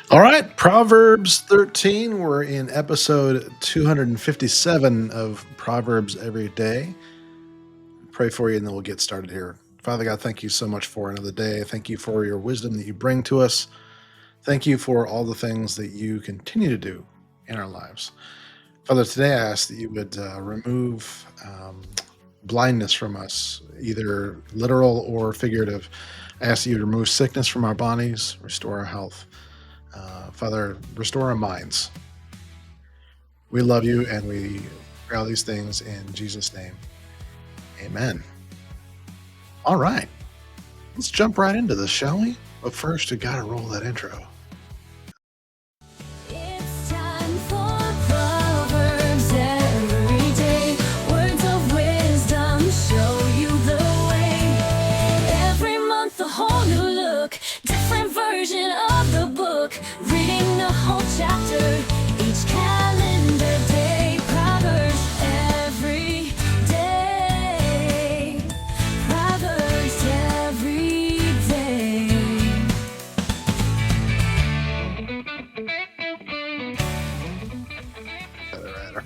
All right, Proverbs 13. We're in episode 257 of Proverbs Every Day. Pray for you, and then we'll get started here. Father God, thank you so much for another day. Thank you for your wisdom that you bring to us. Thank you for all the things that you continue to do in our lives. Father, today I ask that you would remove blindness from us, either literal or figurative. I ask that you would remove sickness from our bodies, restore our health. Father, restore our minds. We love you and we pray all these things in Jesus' name. Amen. All right, let's jump right into this, shall we? But first, we got to roll that intro. It's time for Proverbs every day. Words of wisdom show you the way. Every month a whole new look, different version of the book. Reading the whole chapter each calendar day. Proverbs every day. Proverbs every day. All right, all right.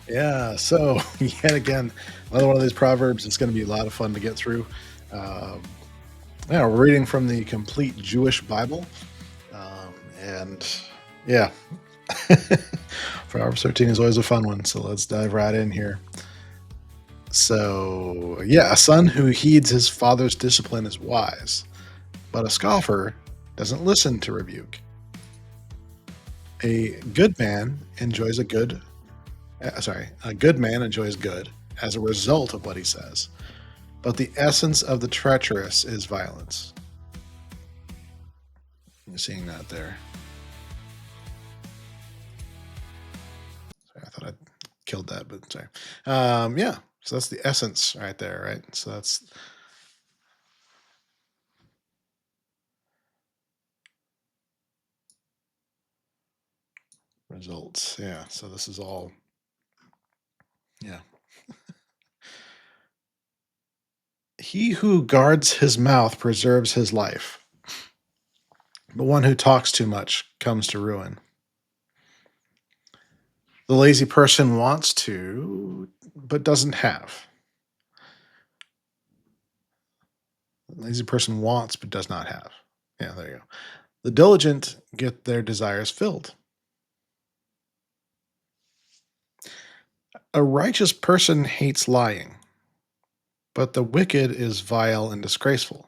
Yeah, so yet again, another one of these proverbs. It's going to be a lot of fun to get through. Um, yeah, we're reading from the complete Jewish Bible. And yeah, Proverbs 13 is always a fun one. So let's dive right in here. So, yeah, a son who heeds his father's discipline is wise, but a scoffer doesn't listen to rebuke. A good man enjoys a good man enjoys good as a result of what he says, but the essence of the treacherous is violence. You're seeing that there. Sorry, I thought I'd killed that, but sorry. Yeah, so that's the essence right there, right? So that's results. Yeah, so this is all, yeah. He who guards his mouth preserves his life, but one who talks too much comes to ruin. The lazy person wants to, but doesn't have. The lazy person wants, but does not have. Yeah, there you go. The diligent get their desires filled. A righteous person hates lying, but the wicked is vile and disgraceful.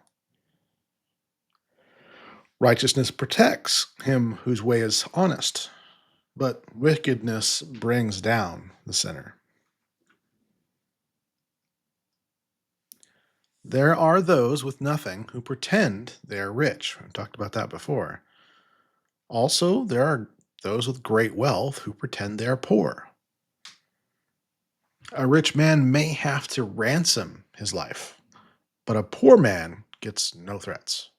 Righteousness protects him whose way is honest, but wickedness brings down the sinner. There are those with nothing who pretend they are rich. We've talked about that before. Also, there are those with great wealth who pretend they are poor. A rich man may have to ransom his life, but a poor man gets no threats.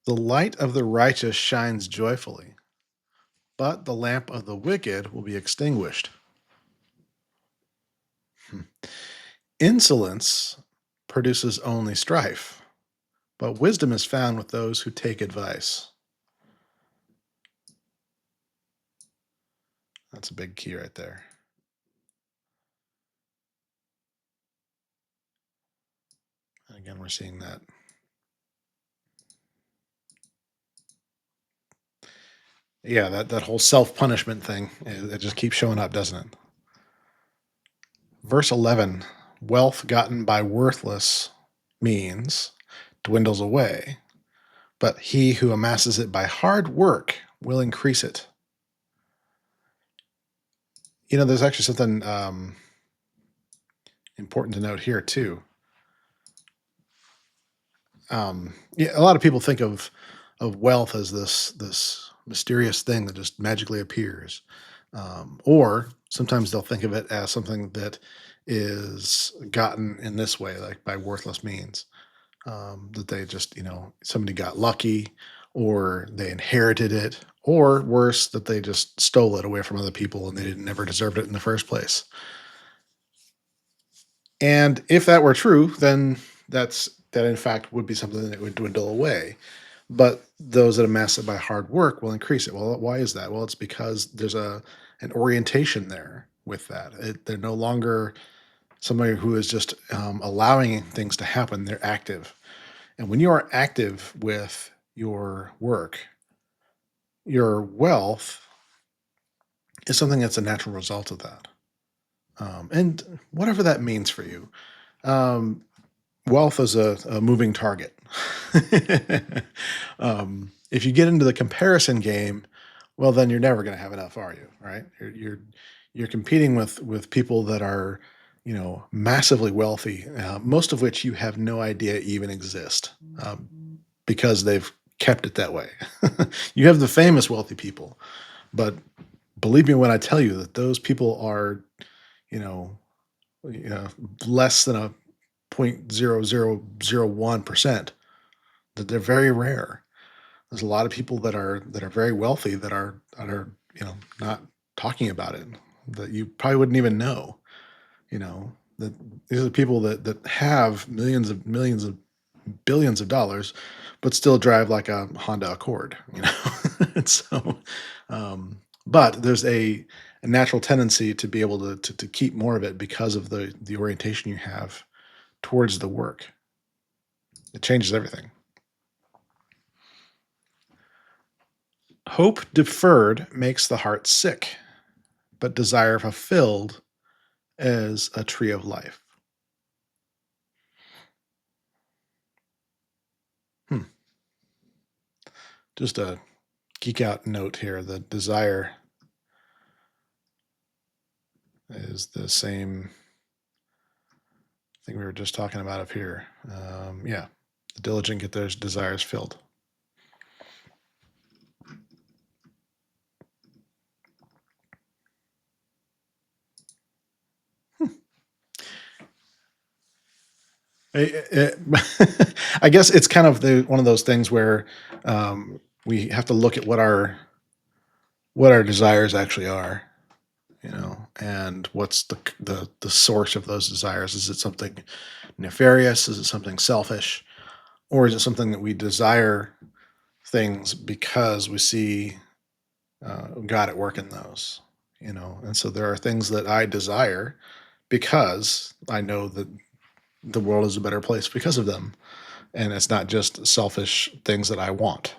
The light of the righteous shines joyfully, but the lamp of the wicked will be extinguished. Hmm. Insolence produces only strife, but wisdom is found with those who take advice. That's a big key right there. And again, we're seeing that. Yeah, that whole self-punishment thing, it just keeps showing up, doesn't it? Verse 11, wealth gotten by worthless means dwindles away, but he who amasses it by hard work will increase it. There's actually something important to note here too. Yeah, a lot of people think of wealth as this mysterious thing that just magically appears, or sometimes they'll think of it as something that is gotten in this way, like by worthless means. That they just, somebody got lucky, or they inherited it, or worse, that they just stole it away from other people and they didn't never deserved it in the first place. And if that were true, then that in fact would be something that would dwindle away. But those that amass it by hard work will increase it. Well, why is that? Well, it's because there's a an orientation there with that. They're no longer somebody who is just allowing things to happen. They're active, and when you are active with your work, your wealth is something that's a natural result of that. And whatever that means for you. Um, Wealth is a moving target. If you get into the comparison game, well, then you're never going to have enough, are you? Right? You're competing with people that are, massively wealthy, most of which you have no idea even exist, because they've kept it that way. You have the famous wealthy people, but believe me when I tell you that those people are, you know, you know, less than a 0.0001%, that they're very rare. There's a lot of people that are very wealthy that are not talking about it, that you probably wouldn't even know. That these are people that have millions of billions of dollars, but still drive like a Honda Accord. And so, but there's a natural tendency to be able to keep more of it because of the orientation you have towards the work. It changes everything. Hope deferred makes the heart sick, but desire fulfilled is a tree of life. Hmm. Just a geek out note here. The desire is the same thing we were just talking about up here. Yeah, the diligent get their desires filled. I guess it's kind of one of those things where we have to look at what our desires actually are, and what's the source of those desires. Is it something nefarious? Is it something selfish? Or is it something that we desire things because we see God at work in those? And so there are things that I desire because I know that the world is a better place because of them. And it's not just selfish things that I want.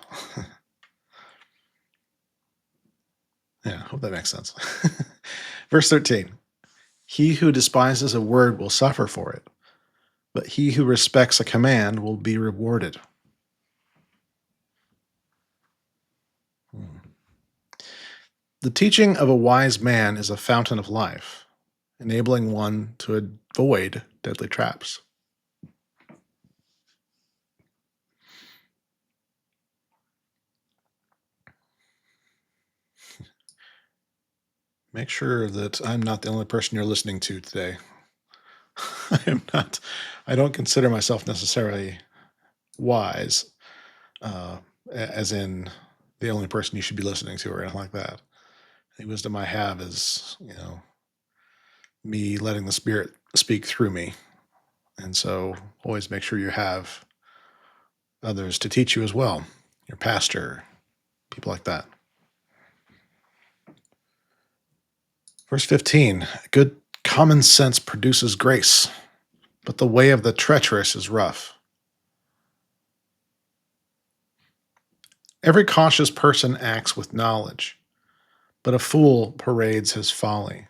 Yeah, hope that makes sense. Verse 13. He who despises a word will suffer for it, but he who respects a command will be rewarded. Hmm. The teaching of a wise man is a fountain of life, enabling one to avoid deadly traps. Make sure that I'm not the only person you're listening to today. I am not, I don't consider myself necessarily wise, as in the only person you should be listening to or anything like that. The wisdom I have is, me letting the Spirit speak through me. And so always make sure you have others to teach you as well, your pastor, people like that. Verse 15. Good common sense produces grace, but the way of the treacherous is rough. Every cautious person acts with knowledge, but a fool parades his folly.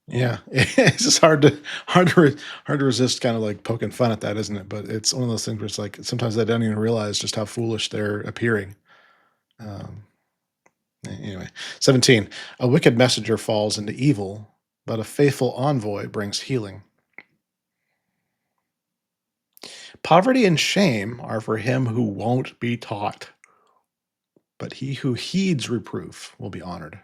Yeah, it's just hard to resist kind of like poking fun at that, isn't it? But it's one of those things where it's like sometimes I don't even realize just how foolish they're appearing. Um, anyway, 17. A wicked messenger falls into evil, but a faithful envoy brings healing. Poverty and shame are for him who won't be taught, but he who heeds reproof will be honored.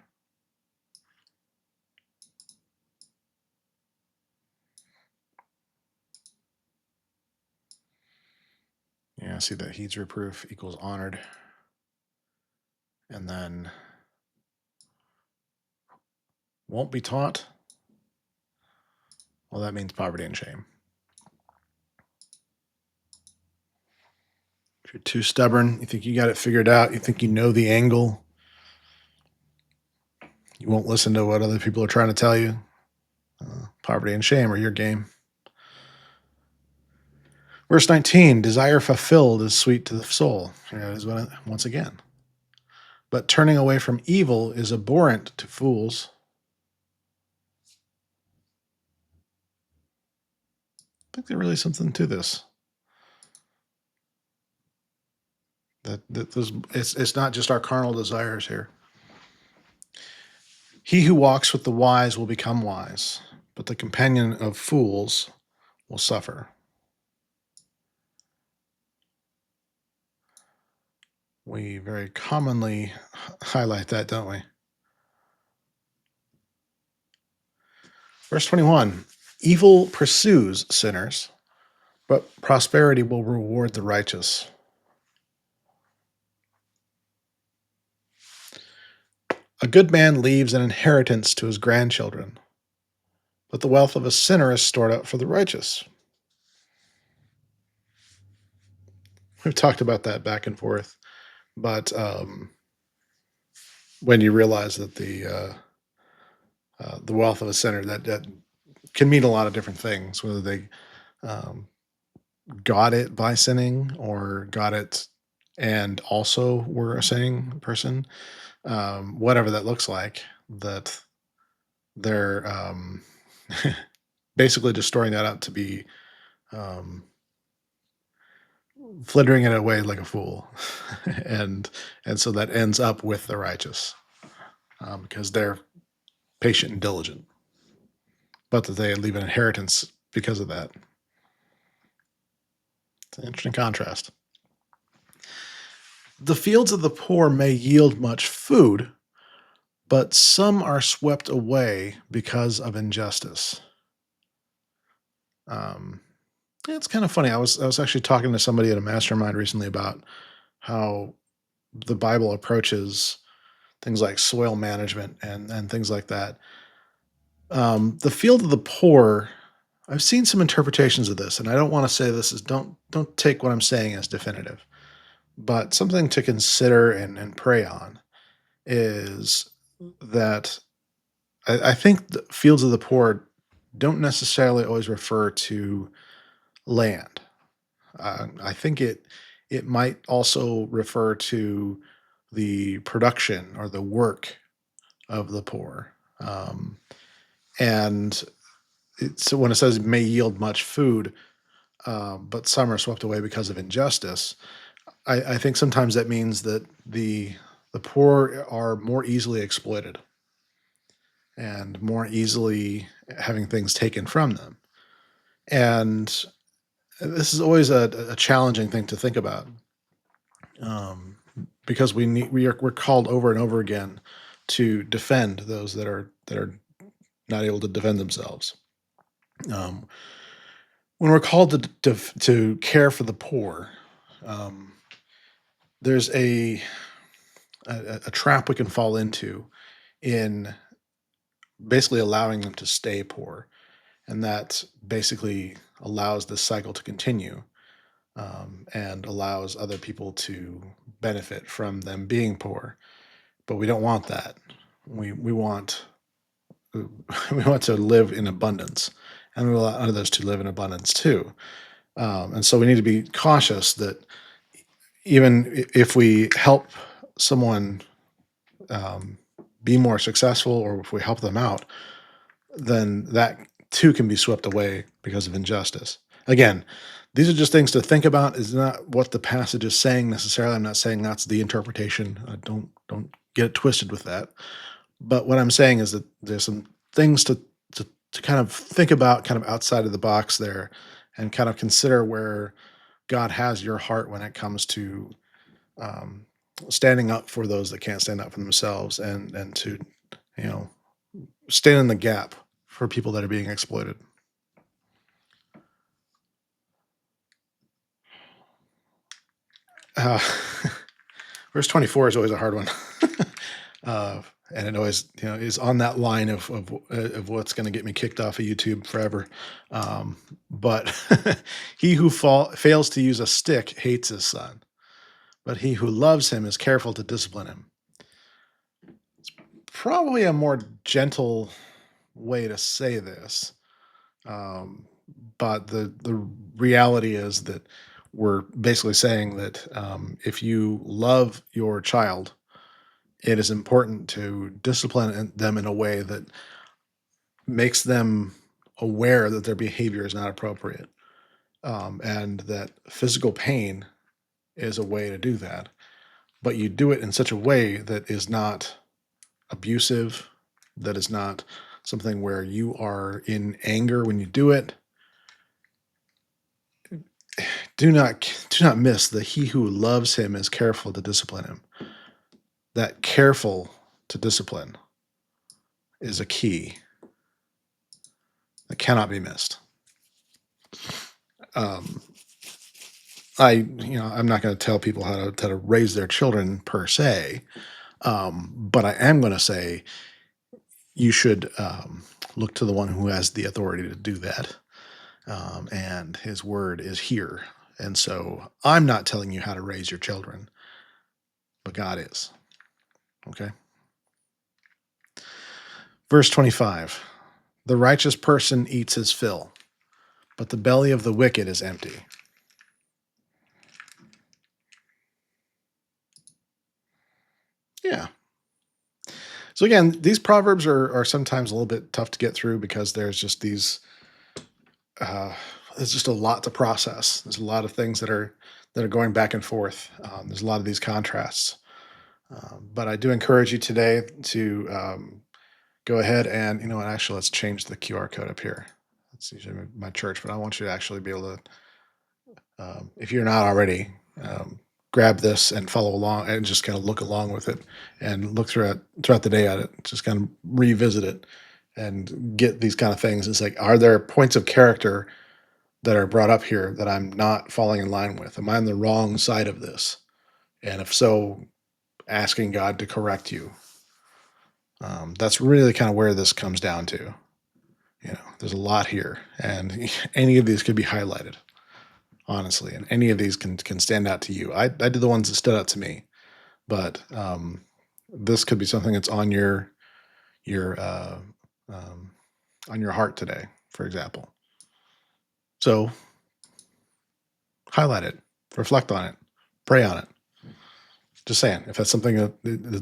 I see that heeds reproof equals honored. And then won't be taught. Well, that means poverty and shame. If you're too stubborn, you think you got it figured out, you think you know the angle, you won't listen to what other people are trying to tell you. Poverty and shame are your game. Verse 19, desire fulfilled is sweet to the soul. Here it is once again. But turning away from evil is abhorrent to fools. I think there's really something to this. It's not just our carnal desires here. He who walks with the wise will become wise, but the companion of fools will suffer. We very commonly highlight that, don't we? Verse 21, evil pursues sinners, but prosperity will reward the righteous. A good man leaves an inheritance to his grandchildren, but the wealth of a sinner is stored up for the righteous. We've talked about that back and forth, but when you realize that the wealth of a sinner, that can mean a lot of different things, whether they um, got it by sinning or got it and also were a sinning person, whatever that looks like, that they're basically just storing that up to be um, flittering it away like a fool, and so that ends up with the righteous because they're patient and diligent, but that they leave an inheritance because of that. It's an interesting contrast. The fields of the poor may yield much food, but some are swept away because of injustice. Um, it's kind of funny. I was actually talking to somebody at a mastermind recently about how the Bible approaches things like soil management and things like that. The field of the poor. I've seen some interpretations of this, and I don't want to say this is don't take what I'm saying as definitive, but something to consider and pray on is that I think the fields of the poor don't necessarily always refer to land. I think it might also refer to the production or the work of the poor. And so when it says may yield much food, but some are swept away because of injustice, I think sometimes that means that the poor are more easily exploited and more easily having things taken from them. And this is always a challenging thing to think about, um, because we're called over and over again to defend those that are not able to defend themselves. Um, when we're called to care for the poor, um, there's a trap we can fall into in basically allowing them to stay poor, and that basically allows this cycle to continue, and allows other people to benefit from them being poor. But we don't want that. We want we want to live in abundance, and we want others to live in abundance too. And so we need to be cautious that even if we help someone um, be more successful, or if we help them out, then that too can be swept away because of injustice. Again, these are just things to think about. Is not what the passage is saying necessarily. I'm not saying that's the interpretation. Don't get it twisted with that. But what I'm saying is that there's some things to kind of think about, kind of outside of the box there, and kind of consider where God has your heart when it comes to um, standing up for those that can't stand up for themselves, and to you know stand in the gap for people that are being exploited. Uh, verse 24 is always a hard one. uh, and it always, is on that line of what's going to get me kicked off of YouTube forever. But he who fails to use a stick hates his son, but he who loves him is careful to discipline him. Probably a more gentle way to say this. Um, but the reality is that we're basically saying that if you love your child, it is important to discipline them in a way that makes them aware that their behavior is not appropriate, and that physical pain is a way to do that. But you do it in such a way that is not abusive, that is not something where you are in anger when you do it. Do not miss that he who loves him is careful to discipline him. That careful to discipline is a key that cannot be missed. Um, I'm not going to tell people how to raise their children per se, but I am going to say you should look to the one who has the authority to do that, and his word is here. And so I'm not telling you how to raise your children, but God is. Okay. Verse 25. The righteous person eats his fill, but the belly of the wicked is empty. Yeah. So again, these proverbs are sometimes a little bit tough to get through because uh, there's just a lot to process. There's a lot of things that are going back and forth. There's a lot of these contrasts. But I do encourage you today to go ahead and, actually, let's change the QR code up here. That's usually my church, but I want you to actually be able to, if you're not already, grab this and follow along and just kind of look along with it and look throughout the day at it. Just kind of revisit it and get these kind of things. It's like, are there points of character that are brought up here that I'm not falling in line with? Am I on the wrong side of this? And if so, asking God to correct you. That's really kind of where this comes down to. There's a lot here, and any of these could be highlighted, honestly, and any of these can stand out to you. I did the ones that stood out to me, but this could be something that's your um, on your heart today, for example. So highlight it, reflect on it, pray on it. Just saying, if that's something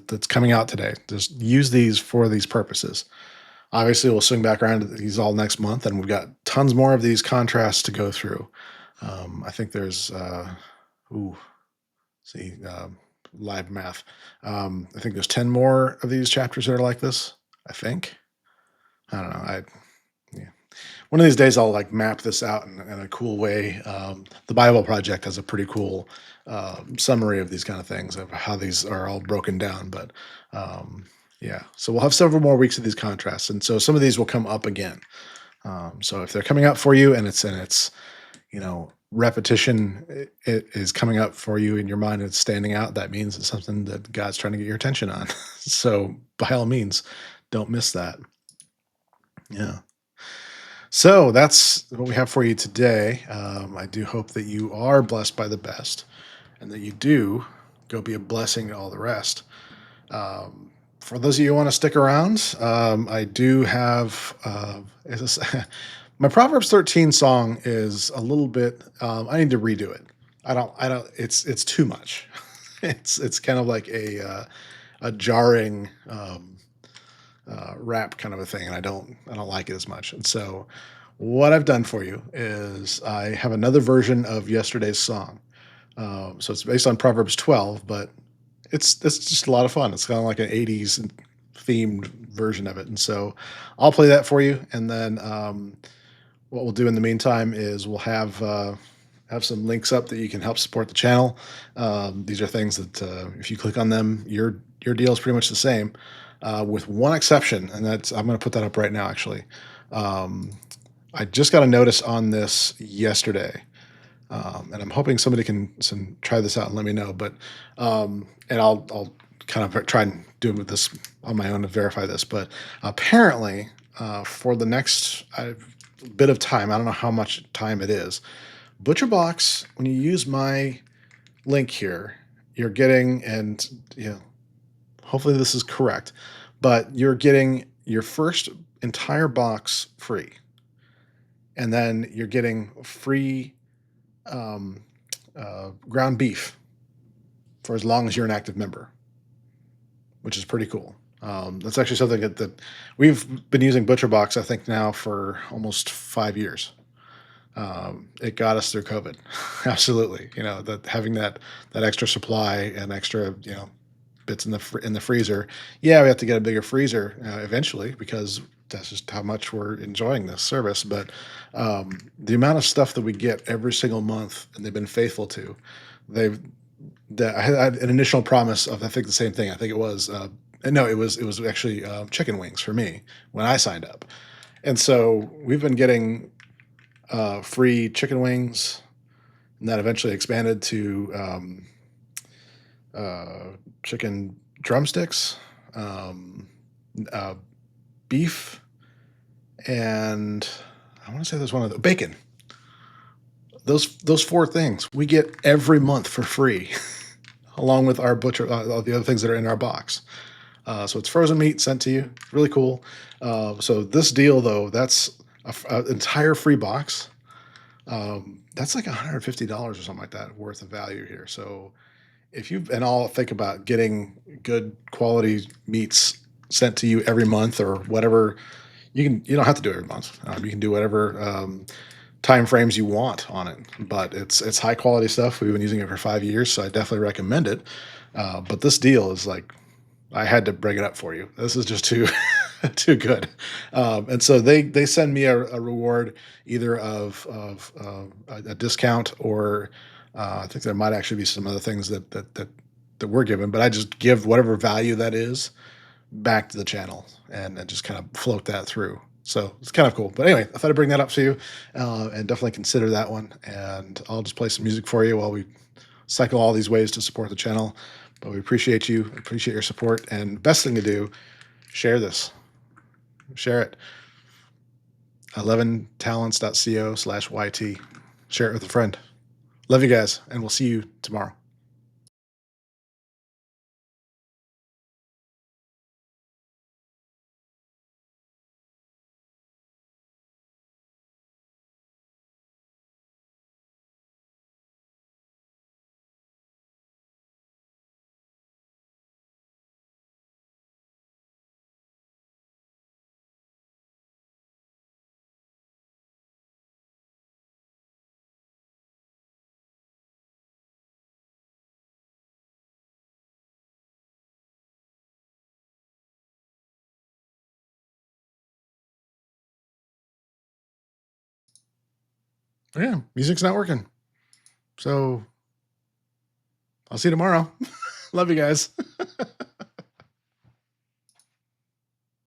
that's coming out today, just use these for these purposes. Obviously, we'll swing back around to these all next month, and we've got tons more of these contrasts to go through. I think there's, ooh, see, live math. I think there's 10 more of these chapters that are like this. I think. I don't know. Yeah. One of these days I'll like map this out in a cool way. The Bible Project has a pretty cool summary of these kind of things of how these are all broken down. But yeah, so we'll have several more weeks of these contrasts, and so some of these will come up again. So if they're coming up for you, and it's repetition it is coming up for you in your mind, and it's standing out, that means it's something that God's trying to get your attention on. So by all means, don't miss that. Yeah. So that's what we have for you today. I do hope that you are blessed by the best and that you do go be a blessing to all the rest. For those of you who want to stick around, I do have my Proverbs 13 song is a little bit. I need to redo it. I don't. It's too much. It's kind of like a jarring rap kind of a thing, and I don't like it as much. And so, what I've done for you is I have another version of yesterday's song. So it's based on Proverbs 12, but it's just a lot of fun. It's kind of like an 80s themed version of it, and so I'll play that for you. And then what we'll do in the meantime is we'll have some links up that you can help support the channel. These are things that if you click on them, your deal is pretty much the same, with one exception, and that's I'm going to put that up right now. Actually, I just got a notice on this yesterday. And I'm hoping somebody can try this out and let me know. But and I'll kind of try and do this on my own to verify this. But apparently, for the next bit of time, I don't know how much time it is. ButcherBox, when you use my link here, you're getting, and hopefully this is correct, but you're getting your first entire box free, and then you're getting free um, ground beef for as long as you're an active member, which is pretty cool. That's actually something that we've been using ButcherBox, I think, now for almost 5 years. It got us through COVID. Absolutely, that having that extra supply and extra bits in in the freezer. Yeah, we have to get a bigger freezer eventually because that's just how much we're enjoying this service. But the amount of stuff that we get every single month, and they've been faithful to, they've I had an initial promise of, I think, the same thing. I think it was no, it was actually chicken wings for me when I signed up, and so we've been getting free chicken wings, and that eventually expanded to uh, chicken drumsticks, um, uh, beef, and I want to say there's one of the bacon. Those four things we get every month for free, along with our butcher, all the other things that are in our box. So it's frozen meat sent to you. Really cool. So this deal though, that's an entire free box. That's like $150 or something like that worth of value here. So if you and I'll think about getting good quality meats sent to you every month or whatever, you don't have to do it every month. You can do whatever time frames you want on it, but it's high quality stuff. We've been using it for 5 years, so I definitely recommend it. But this deal is like, I had to bring it up for you. This is just too too good. And so they send me a reward either of a discount or I think there might actually be some other things that we're given, but I just give whatever value that is back to the channel and just kind of float that through. So it's kind of cool. But anyway, I thought I'd bring that up to you and definitely consider that one. And I'll just play some music for you while we cycle all these ways to support the channel. But we appreciate you, appreciate your support. And best thing to do, share this, share it. 11talents.co/YT. Share it with a friend. Love you guys, and we'll see you tomorrow. Yeah, music's not working. So I'll see you tomorrow. Love you guys.